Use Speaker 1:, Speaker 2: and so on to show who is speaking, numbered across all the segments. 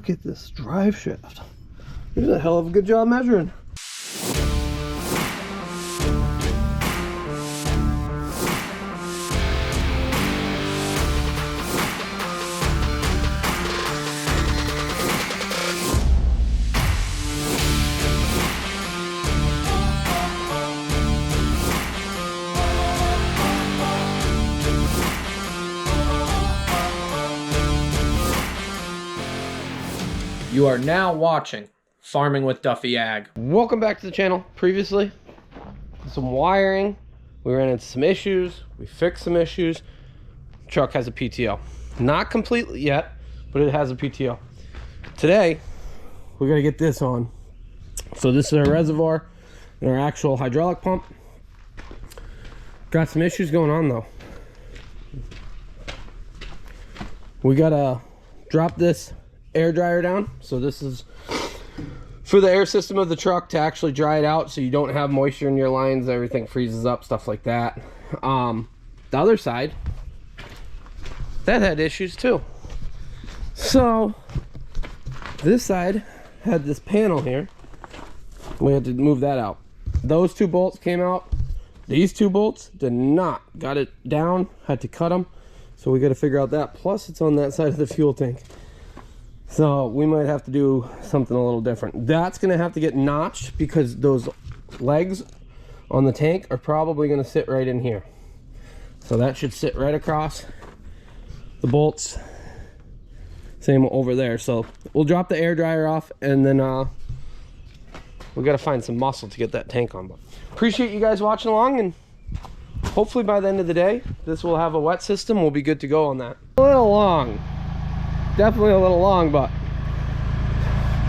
Speaker 1: look at this drive shaft. You did a hell of a good job measuring.
Speaker 2: You are now watching Farming with Duffy Ag.
Speaker 1: Welcome back to the channel. Previously, some wiring. We ran into some issues. We fixed some issues. Truck has a PTO. Not completely yet, but it has a PTO. Today, we're gonna get this on. So this is our reservoir and our actual hydraulic pump. Got some issues going on though. We gotta drop this air dryer down. So this is for the air system of the truck to actually dry it out so you don't have moisture in your lines, everything freezes up, stuff like that. The other side, that had issues too. So this side had this panel here. We had to move that out. Those two bolts came out. These two bolts did not. Got it down, had to cut them. So we got to figure out that. Plus it's on that side of the fuel tank. So we might have to do something a little different. That's gonna have to get notched because those legs on the tank are probably gonna sit right in here. So that should sit right across the bolts. Same over there. So we'll drop the air dryer off and then we gotta find some muscle to get that tank on. But appreciate you guys watching along, and hopefully by the end of the day, this will have a wet system. We'll be good to go on that. A little long. Definitely a little long, but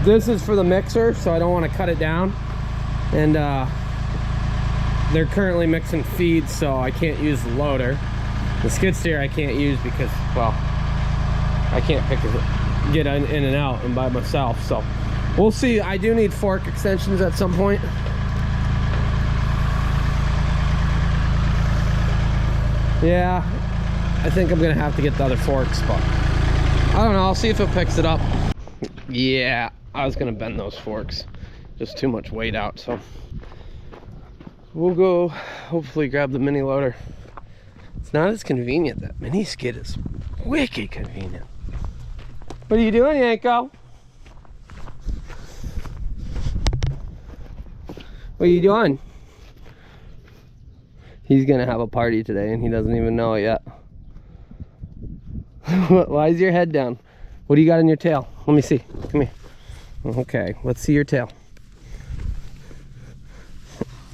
Speaker 1: this is for the mixer, so I don't want to cut it down. And they're currently mixing feed, so I can't use the loader. The skid steer I can't use because, well, I can't get in and out and by myself. So we'll see. I do need fork extensions at some point. Yeah, I think I'm gonna have to get the other forks, but I don't know, I'll see if it picks it up. Yeah, I was gonna bend those forks. Just too much weight out, so we'll go hopefully grab the mini loader. It's not as convenient. That mini skid is wicked convenient. What are you doing, Anko? What are you doing? He's gonna have a party today and he doesn't even know it yet. Why is your head down? What do you got in your tail? Let me see. Come here. Okay, let's see your tail.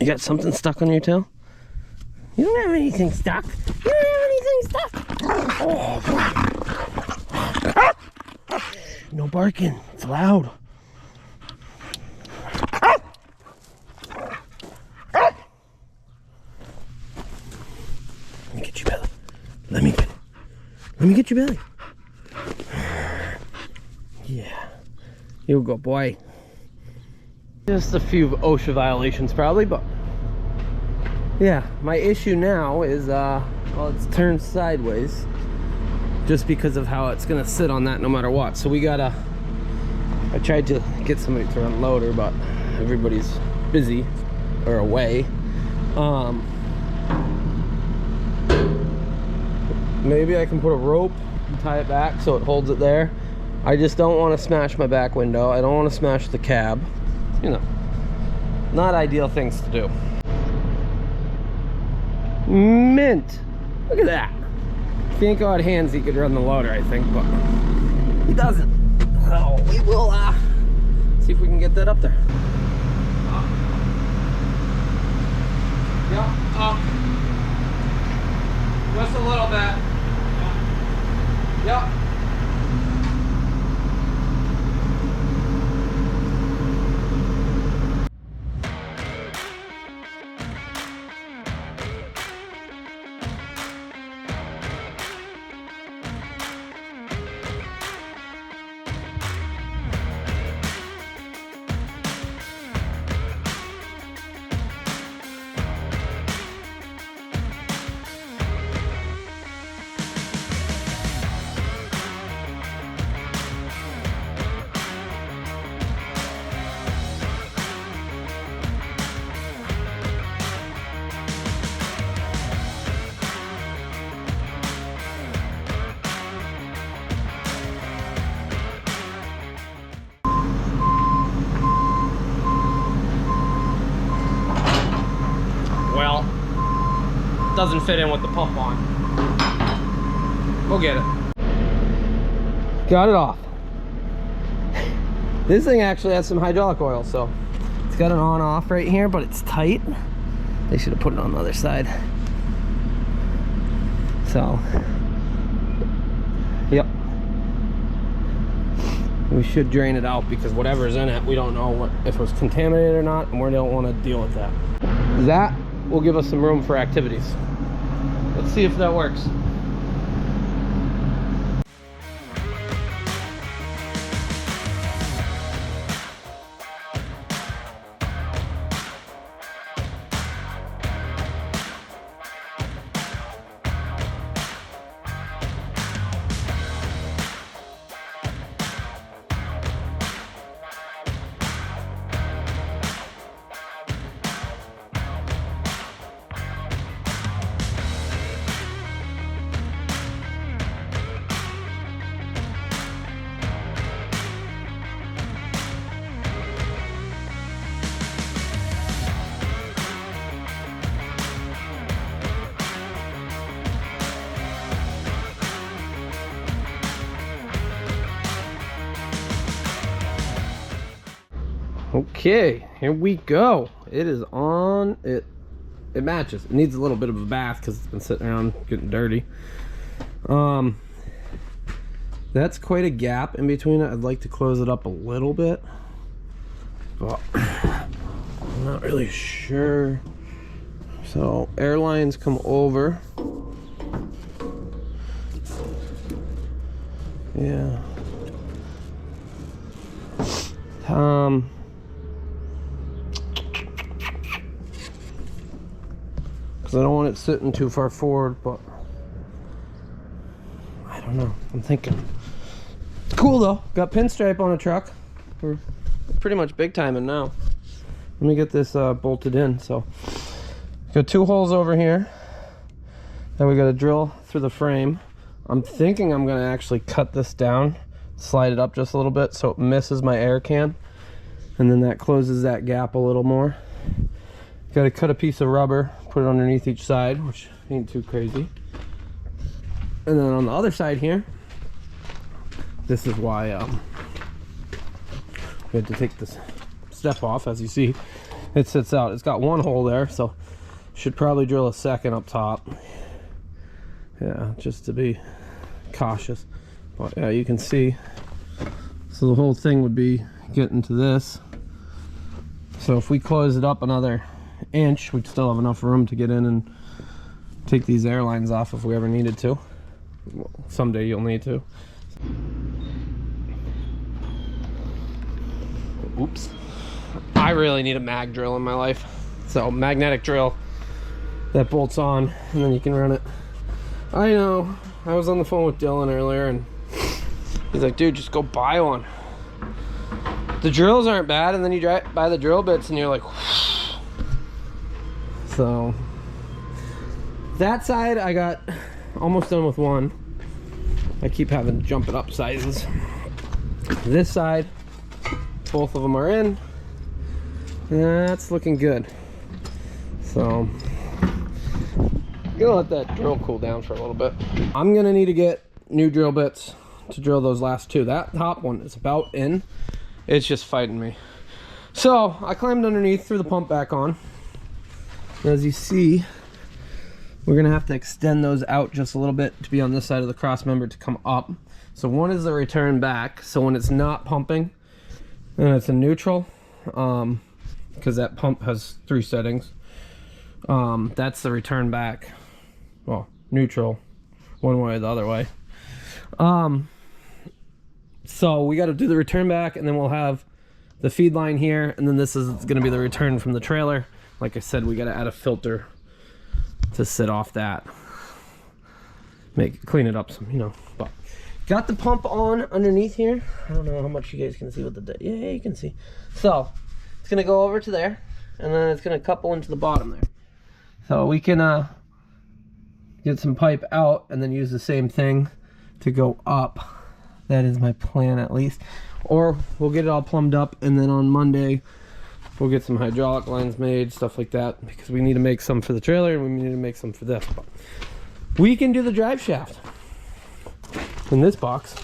Speaker 1: You got something stuck on your tail? You don't have anything stuck. You don't have anything stuck. Oh. No barking. It's loud. Let me get you, Billy. Let me get it. Let me get your belly. Yeah. You go, boy. Just a few OSHA violations probably, but yeah, my issue now is well, it's turned sideways just because of how it's gonna sit on that no matter what. So we gotta, I tried to get somebody to run loader, but everybody's busy or away. Maybe I can put a rope and tie it back so it holds it there. I just don't want to smash my back window. I don't want to smash the cab. You know, not ideal things to do. Mint. Look at that. If Anko had hands, he could run the loader, I think, but he doesn't. So we will see if we can get that up there. Yeah, just a little bit. Yep. doesn't fit in with the pump on. We'll get it. Got it off. This thing actually has some hydraulic oil, so it's got an on-off right here, but it's tight. They should have put it on the other side. So, yep. We should drain it out because whatever's in it, we don't know if it was contaminated or not, and we don't want to deal with that. That will give us some room for activities. Let's see if that works. Okay, here we go. It is on. It matches. It needs a little bit of a bath because it's been sitting around getting dirty. That's quite a gap in between it. I'd like to close it up a little bit, but I'm not really sure. So air lines come over. Yeah. I don't want it sitting too far forward, but I don't know. I'm thinking it's cool though. Got pinstripe on a truck. We're pretty much big timing now. Let me get this bolted in. So got 2 holes over here that we got to drill through the frame. I'm thinking I'm gonna actually cut this down, slide it up just a little bit so it misses my air can, and then that closes that gap a little more. Got to cut a piece of rubber, put it underneath each side, which ain't too crazy. And then on the other side here, this is why we had to take this step off. As you see, it sits out. It's got 1 hole there, so should probably drill a second up top. Yeah, just to be cautious. But yeah, you can see. So the whole thing would be getting to this. So if we close it up another inch, we'd still have enough room to get in and take these air lines off if we ever needed to. Well, someday you'll need to. Oops. I really need a mag drill in my life. So magnetic drill that bolts on and then you can run it. I know. I was on the phone with Dylan earlier and he's like, dude, just go buy one. The drills aren't bad, and then you buy the drill bits and you're like, whoosh. So that side I got almost done with 1. I keep having to jump it up sizes. This side, both of them are in. That's looking good. So I'm gonna let that drill cool down for a little bit. I'm gonna need to get new drill bits to drill those last 2. That top one is about in. It's just fighting me. So I climbed underneath, threw the pump back on. As you see, we're gonna have to extend those out just a little bit to be on this side of the cross member to come up. So one is the return back. So when it's not pumping and it's in neutral, because that pump has 3 settings, that's the return back. Well, neutral, one way or the other way. So we got to do the return back, and then we'll have the feed line here, and then this is going to be the return from the trailer. Like I said, we got to add a filter to sit off that, clean it up some, you know. But got the pump on underneath here. I don't know how much you guys can see with the yeah, you can see. So it's going to go over to there, and then it's going to couple into the bottom there. So we can get some pipe out and then use the same thing to go up. That is my plan, at least. Or we'll get it all plumbed up, and then on Monday We'll get some hydraulic lines made, stuff like that, because we need to make some for the trailer and we need to make some for this. But we can do the drive shaft. In this box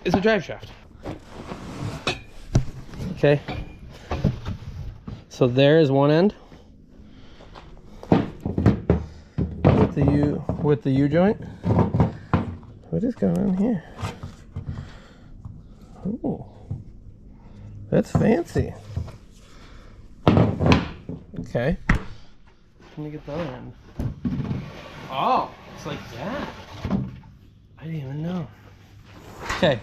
Speaker 1: is a drive shaft. Okay. So there is one end with the U joint. What is going on here? Oh, that's fancy. Okay. Let me get the other end. Oh, it's like that. I didn't even know. Okay.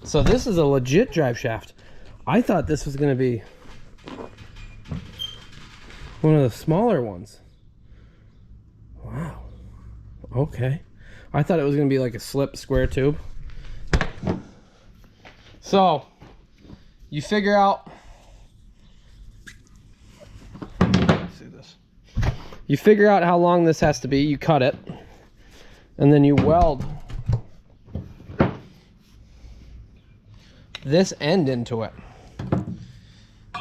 Speaker 1: So this is a legit drive shaft. I thought this was going to be one of the smaller ones. Wow. Okay. I thought it was going to be like a slip square tube. So, you figure out... Let's see this. You figure out how long this has to be. You cut it. And then you weld this end into it.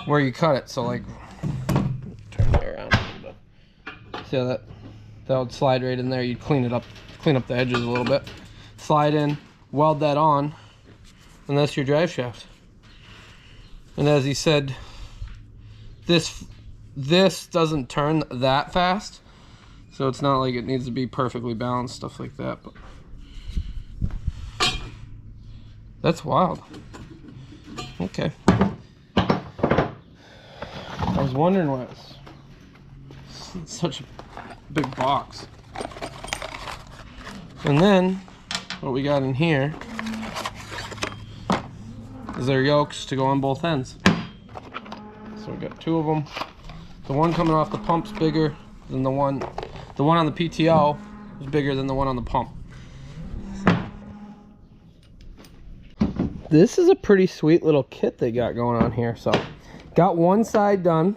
Speaker 1: Where you cut it. So like... Turn it around a little bit. See how that would slide right in there. You'd clean it up. Clean up the edges a little bit. Slide in. Weld that on. And that's your drive shaft. And as he said, this doesn't turn that fast, so it's not like it needs to be perfectly balanced, stuff like that. But that's wild. Okay. I was wondering why it's such a big box. And then what we got in here is their yokes to go on both ends. So we got two of them. The one coming off the pump's bigger than the one on the PTO is bigger than the one on the pump. So. This is a pretty sweet little kit they got going on here. So got one side done.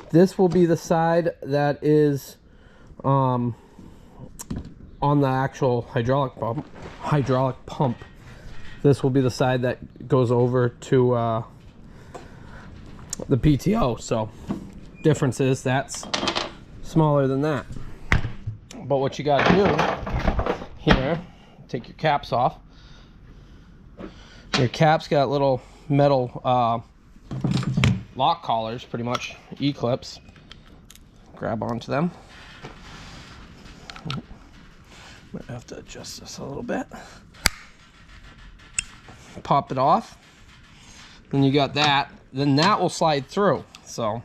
Speaker 1: This will be the side that is on the actual hydraulic pump. This will be the side that goes over to the PTO. So difference is that's smaller than that. But what you got to do here, take your caps off. Your caps got little metal lock collars, pretty much E-clips. Grab onto them. Might have to adjust this a little bit. Pop it off. Then you got that. Then that will slide through. So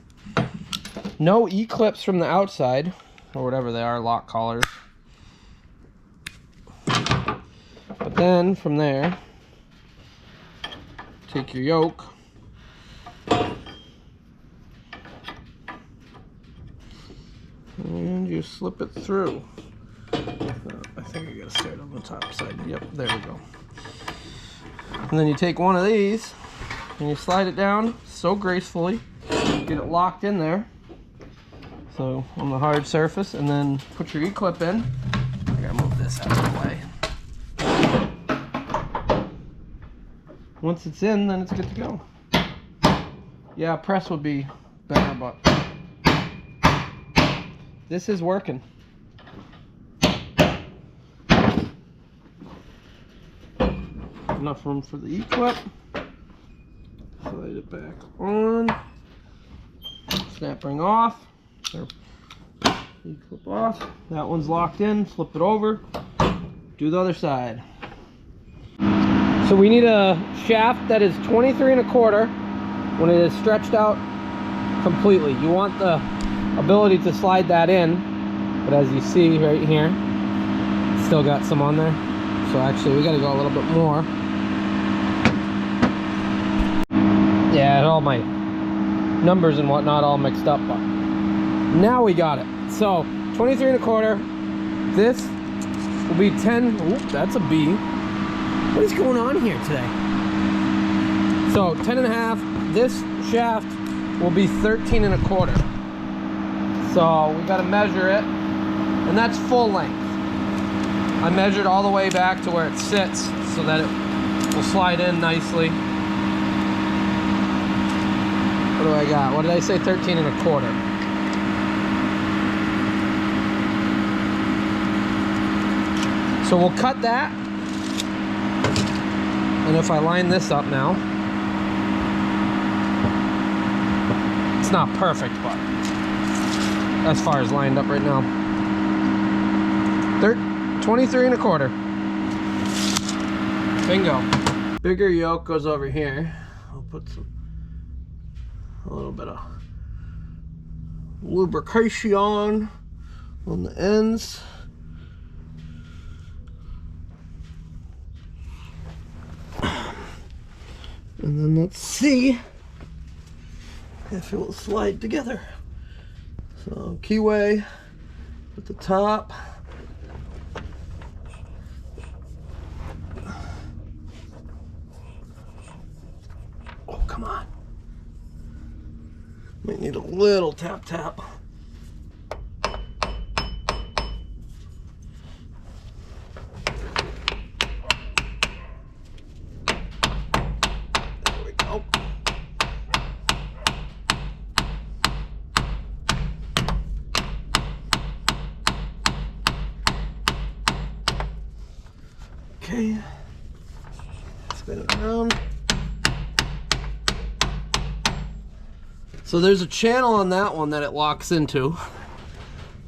Speaker 1: no E-clips from the outside, or whatever they are, lock collars. But then from there, take your yoke. And you slip it through. I think I gotta start on the top side. Yep, there we go. And then you take one of these and you slide it down so gracefully, get it locked in there. So on the hard surface, and then put your E-clip in. I gotta move this out of the way. Once it's in, then it's good to go. Yeah, press would be better, but this is working. Enough room for the E-clip. Slide it back on. Snap ring off. There. E-clip off. That one's locked in. Flip it over. Do the other side. So we need a shaft that is 23 1/4 when it is stretched out completely. You want the ability to slide that in, but as you see right here, it's still got some on there. So actually we got to go a little bit more. Yeah, all my numbers and whatnot all mixed up, but now we got it. So 23 1/4. This will be 10. Ooh, that's a B. What is going on here today? So 10 1/2. This shaft will be 13 1/4. So we got to measure it, and that's full length. I measured all the way back to where it sits so that it will slide in nicely. What do I got? What did I say? 13 1/4. So we'll cut that. And if I line this up now, it's not perfect, but as far as lined up right now. 23 1/4. Bingo. Bigger yoke goes over here. I'll put a little bit of lubrication on the ends. And then let's see if it will slide together. So keyway at the top. Oh, come on. Might need a little tap tap. There we go. Okay. Spin it around. So there's a channel on that one that it locks into.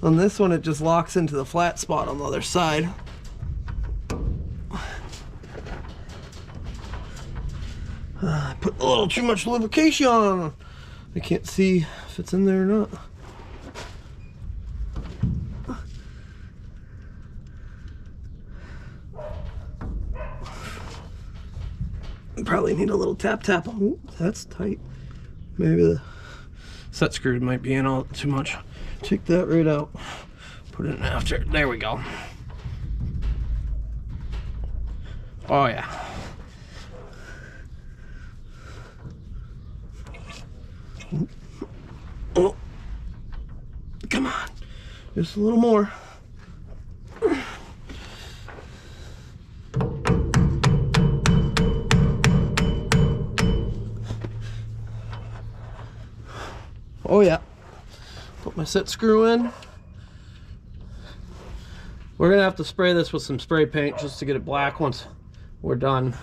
Speaker 1: On this one, it just locks into the flat spot on the other side. I put a little too much lubrication on. I can't see if it's in there or not. Probably need a little tap tap. Ooh, that's tight. Maybe the set screw might be in all too much. Take that right out. Put it in after. There we go. Oh yeah. Oh, come on. Just a little more. Oh yeah. Put my set screw in. We're gonna have to spray this with some spray paint just to get it black once we're done.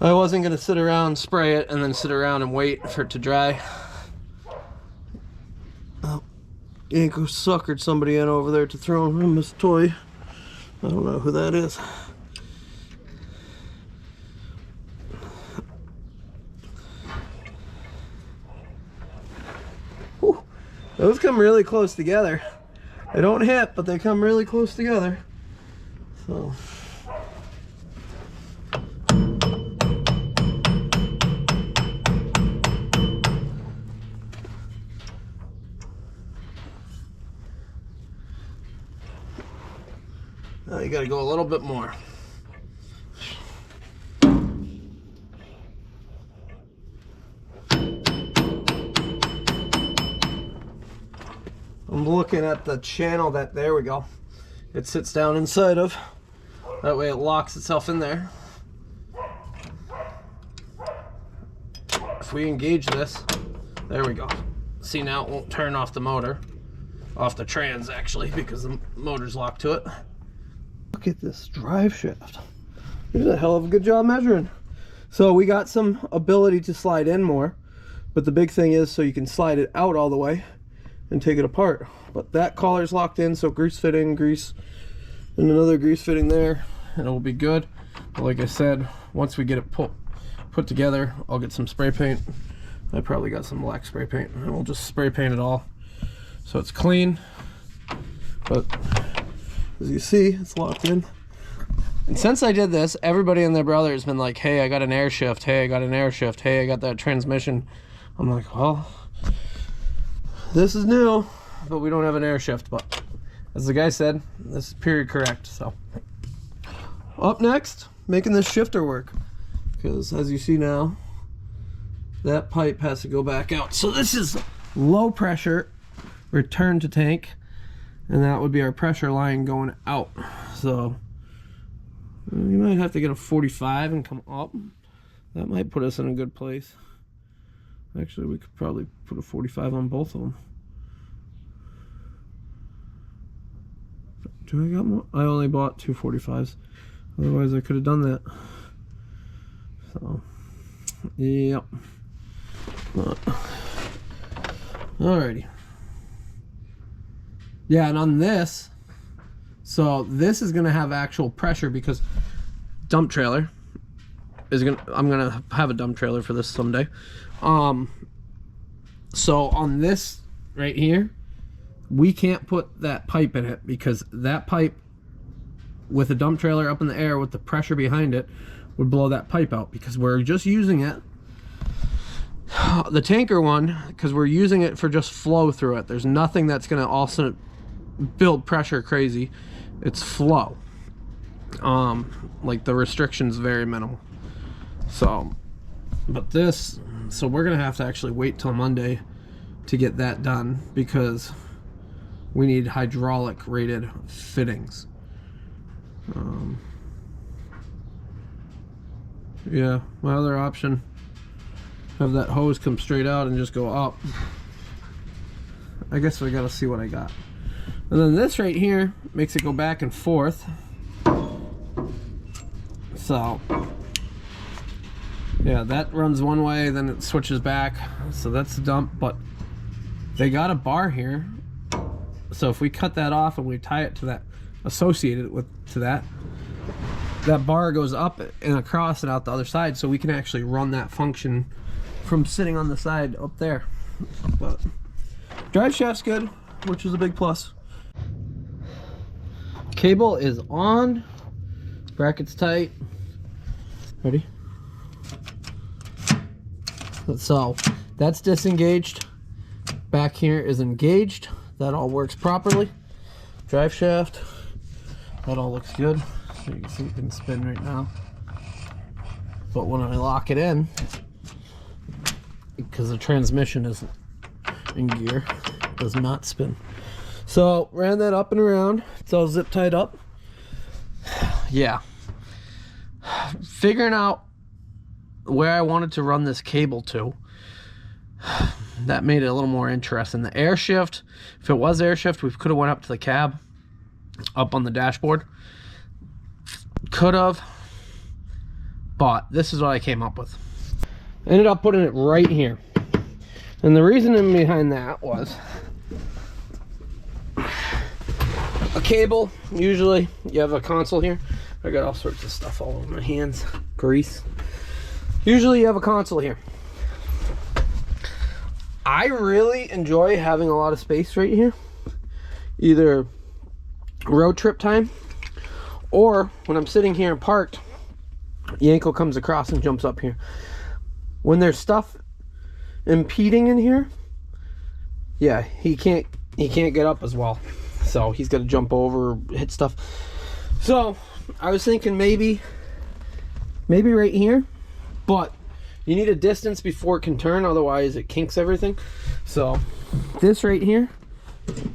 Speaker 1: I wasn't gonna sit around, spray it, and then sit around and wait for it to dry. Oh, Anko suckered somebody in over there to throw him his toy. I don't know who that is. Whew. Those come really close together. They don't hit, but they come really close together. So. Now you gotta go a little bit more. I'm looking at the channel that, there we go, it sits down inside of. That way it locks itself in there. If we engage this, there we go. See, now it won't turn off the motor. Off the trans, actually, because the motor's locked to it. Look at this drive shaft. They did a hell of a good job measuring. So we got some ability to slide in more, but the big thing is so you can slide it out all the way and take it apart. But that collar's locked in, so grease fitting, grease, and another grease fitting there, and it will be good. But like I said, once we get it put together, I'll get some spray paint. I probably got some black spray paint, and we'll just spray paint it all so it's clean. But as you see, it's locked in. And since I did this, everybody and their brother has been like, hey, I got an air shift. Hey, I got an air shift. Hey, I got that transmission. I'm like, well, this is new, but we don't have an air shift. But as the guy said, this is period correct. So up next, making this shifter work. Because as you see now, that pipe has to go back out. So this is low pressure return to tank. And that would be our pressure line going out. So you might have to get a 45 and come up. That might put us in a good place. Actually, we could probably put a 45 on both of them. Do I got more? I only bought 2 45s. Otherwise, I could have done that. So, yep. Alrighty. Yeah, and on this, so this is gonna have actual pressure because dump trailer is gonna. I'm gonna have a dump trailer for this someday. So on this right here, we can't put that pipe in it because that pipe with a dump trailer up in the air with the pressure behind it would blow that pipe out because we're just using it. The tanker one, because we're using it for just flow through it. There's nothing that's gonna also build pressure crazy. It's flow. Like the restriction's very minimal. So, but this, so we're gonna have to actually wait till Monday to get that done because we need hydraulic rated fittings. Yeah, my other option, have that hose come straight out and just go up. I guess we gotta see what I got. And then this right here makes it go back and forth. So, yeah, that runs one way, then it switches back. So that's the dump, but they got a bar here. So if we cut that off and we tie it to that, associated with to that bar goes up and across and out the other side, so we can actually run that function from sitting on the side up there. But drive shaft's good, which is a big plus. Cable is on, brackets tight. Ready? So that's disengaged. Back here is engaged. That all works properly. Drive shaft, that all looks good. So you can see it can spin right now. But when I lock it in, because the transmission isn't in gear, it does not spin. So ran that up and around. It's all zip tied up. Yeah. Figuring out where I wanted to run this cable to, that made it a little more interesting. The air shift, if it was air shift, we could have went up to the cab, up on the dashboard. Could have, but this is what I came up with. Ended up putting it right here. And the reasoning behind that was a cable. Usually you have a console here. I got all sorts of stuff all over my hands, grease. Usually you have a console here. I really enjoy having a lot of space right here. Either road trip time, or when I'm sitting here and parked, Anko comes across and jumps up here. When there's stuff impeding in here, yeah, he can't get up as well. So he's got to jump over, hit stuff. So I was thinking maybe right here, but you need a distance before it can turn, otherwise it kinks everything. So this right here,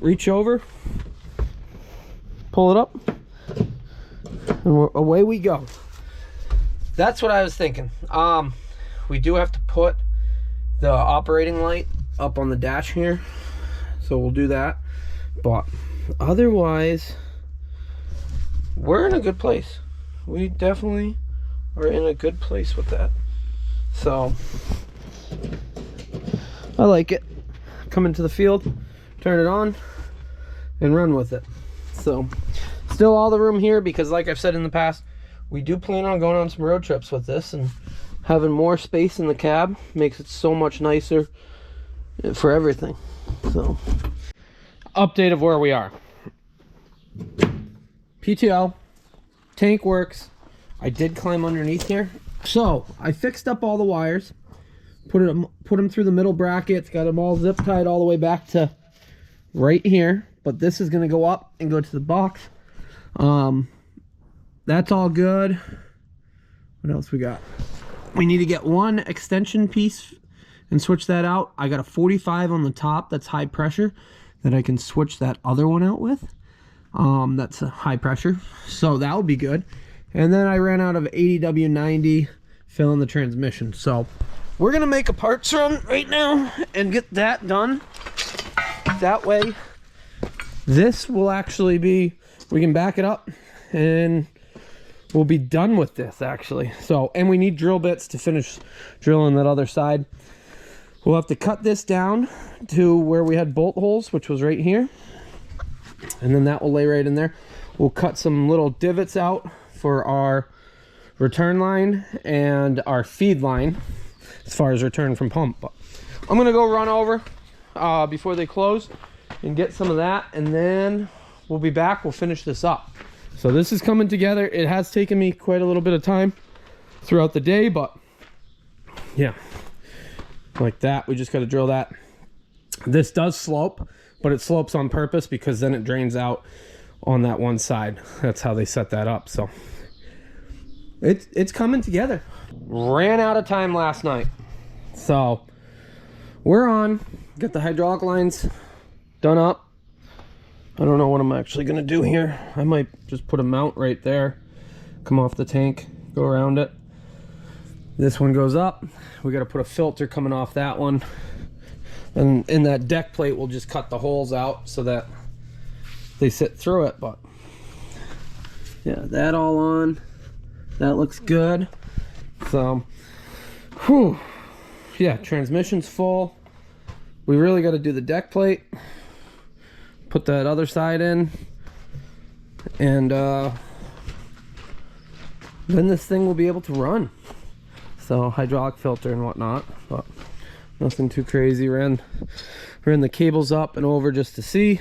Speaker 1: reach over, pull it up, and away we go. That's what I was thinking. We do have to put the operating light up on the dash here, so we'll do that. But otherwise, we're in a good place. We definitely are in a good place with that. So I like it. Come into the field, turn it on, and run with it. So still all the room here, because like I've said in the past, we do plan on going on some road trips with this, and having more space in the cab makes it so much nicer for everything. So update of where we are. PTO, tank works. I did climb underneath here. So I fixed up all the wires, put them through the middle brackets, got them all zip tied all the way back to right here. But this is gonna go up and go to the box. That's all good. What else we got? We need to get one extension piece and switch that out. I got a 45 on the top that's high pressure that I can switch that other one out with. That's a high pressure, so that would be good. And then I ran out of 80W90 filling the transmission. So we're gonna make a parts run right now and get that done. That way, this will actually be, we can back it up and we'll be done with this actually. So, and we need drill bits to finish drilling that other side. We'll have to cut this down to where we had bolt holes, which was right here. And then that will lay right in there. We'll cut some little divots out for our return line and our feed line as far as return from pump. But I'm gonna go run over before they close and get some of that, and then we'll be back. We'll finish this up. So this is coming together. It has taken me quite a little bit of time throughout the day, but yeah, like that. We just got to drill that. This does slope, but it slopes on purpose because then it drains out on that one side. That's how they set that up. So it's coming together. Ran out of time last night, so we're on. Got the hydraulic lines done up. I don't know what I'm actually gonna do here. I might just put a mount right there, come off the tank, go around it. This one goes up. We got to put a filter coming off that one, and in that deck plate we'll just cut the holes out so that they sit through it. But yeah, that all on. That looks good. So whew, yeah, transmission's full. We really got to do the deck plate, put that other side in, and then this thing will be able to run. So hydraulic filter and whatnot, but nothing too crazy. Ran the cables up and over just to see.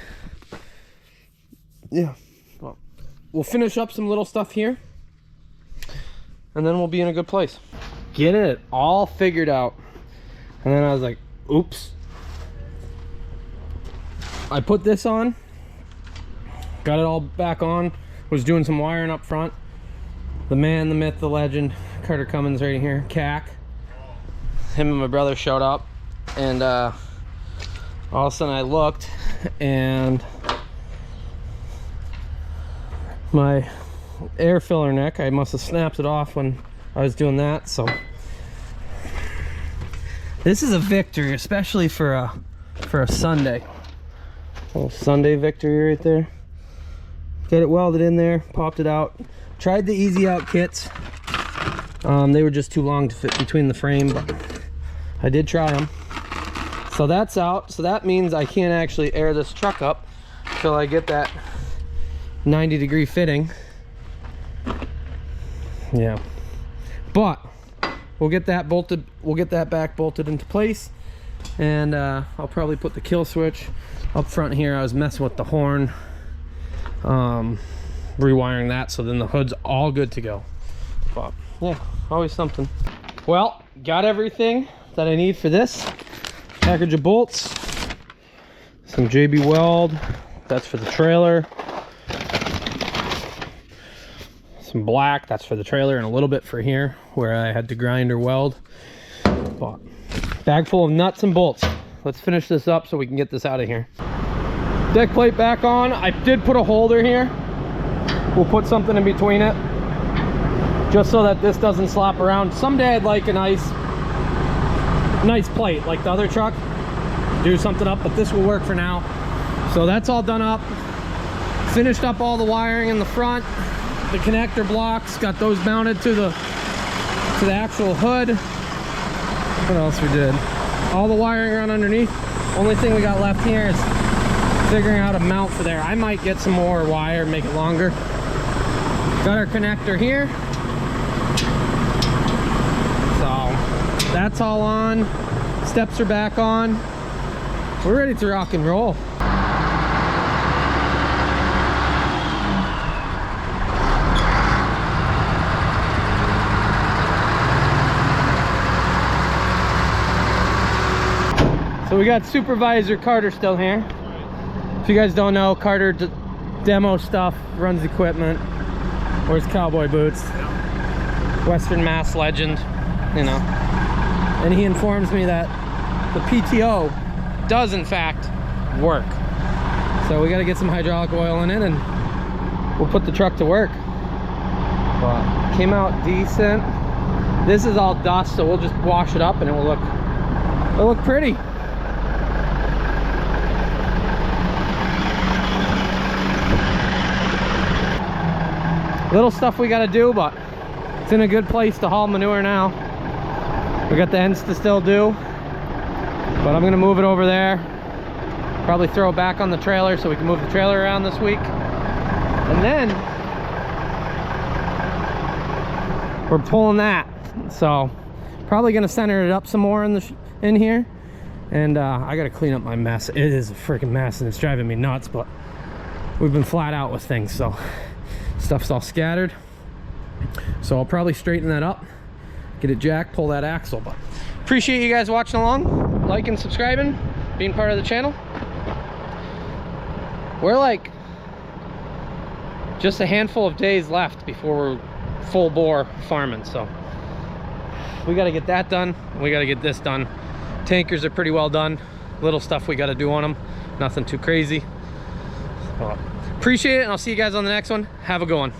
Speaker 1: Yeah, well, we'll finish up some little stuff here, and then we'll be in a good place. Get it all figured out, and then I was like, oops. I put this on, got it all back on, was doing some wiring up front. The man, the myth, the legend, Carter Cummins right here, CAC. Him and my brother showed up, and all of a sudden I looked, and my air filler neck, I must have snapped it off when I was doing that. So this is a victory, especially for a Sunday. Little Sunday victory right there. Got it welded in there, popped it out. Tried the easy out kits. They were just too long to fit between the frame, but I did try them. So that's out. So that means I can't actually air this truck up till I get that 90-degree fitting. Yeah, but we'll get that bolted. We'll get that back bolted into place, and I'll probably put the kill switch up front here. I was messing with the horn, rewiring that, so then the hood's all good to go. But yeah, always something. Well, got everything that I need for this. Package of bolts, some JB Weld, that's for the trailer, some black, that's for the trailer, and a little bit for here where I had to grind or weld. But bag full of nuts and bolts. Let's finish this up so we can get this out of here. Deck plate back on. I did put a holder here. We'll put something in between it just so that this doesn't slop around. Someday I'd like a nice plate like the other truck. Do something up, but this will work for now. So that's all done up. Finished up all the wiring in the front. The connector blocks, got those mounted to the actual hood. What else we did? All the wiring around underneath. Only thing we got left here is figuring out a mount for there. I might get some more wire, make it longer. Got our connector here. So that's all on. Steps are back on. We're ready to rock and roll. So we got Supervisor Carter still here. If you guys don't know, Carter demo stuff, runs equipment, wears cowboy boots, Western Mass legend, you know. And he informs me that the PTO does in fact work. So we got to get some hydraulic oil in it and we'll put the truck to work. But came out decent. This is all dust, so we'll just wash it up and it'll look pretty. Little stuff we got to do, but it's in a good place to haul manure now. We got the ends to still do, but I'm gonna move it over there. Probably throw it back on the trailer so we can move the trailer around this week. And then we're pulling that. So probably gonna center it up some more in here. And I gotta clean up my mess. It is a freaking mess and it's driving me nuts, but we've been flat out with things, so stuff's all scattered. So I'll probably straighten that up, get it jacked, pull that axle. But appreciate you guys watching along, liking, subscribing, being part of the channel. We're like just a handful of days left before we're full bore farming, so we got to get that done. We got to get this done. Tankers are pretty well done. Little stuff we got to do on them, nothing too crazy. Well, appreciate it, and I'll see you guys on the next one. Have a good one.